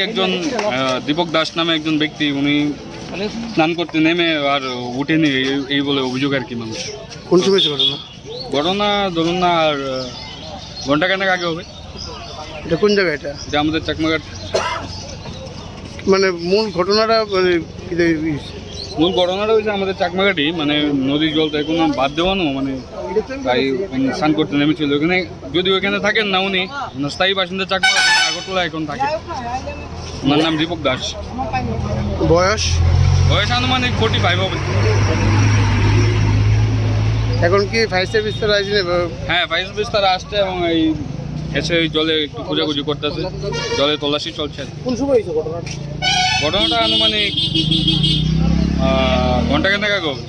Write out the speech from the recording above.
একজন দীপক দাস নামে একজন ব্যক্তি, উনি স্নান করতে নেমে আর উঠেনি এই বলে অভিযোগ আর কি মানুষ। কোন সময় ঘটনা? ঘটনা ধরুন না আর ঘন্টাখানেক আগে হবে। এটা কোন জায়গা? এটা আমাদের চাকমাঘাট। মানে মূল ঘটনাটা মূল ঘটনাটা হয়েছে আমাদের চাকমাঘাটই, মানে নদীর জল তো এখন বাদ দেওয়ানো, মানে তাই স্নান করতে নেমেছিল ওখানে। যদি ওখানে থাকেন না, উনি স্থায়ী বাসিন্দা চাকমাঘাট, আগরতলা এখন থাকে। ওনার নাম দীপক দাস। বয়স আনুমানিক 45 হবে। এখন কি ফায়ার সার্ভিস তারা আসছে? হ্যাঁ, ফায়ার সার্ভিস তারা আসছে এবং এই এসে জলে একটু খোঁজাখুঁজি করতেছে, জলে তল্লাশি চলছে। কোন সময় হয়েছে ঘটনাটা আনুমানিক ঘন্টাখানেক আগে হবে।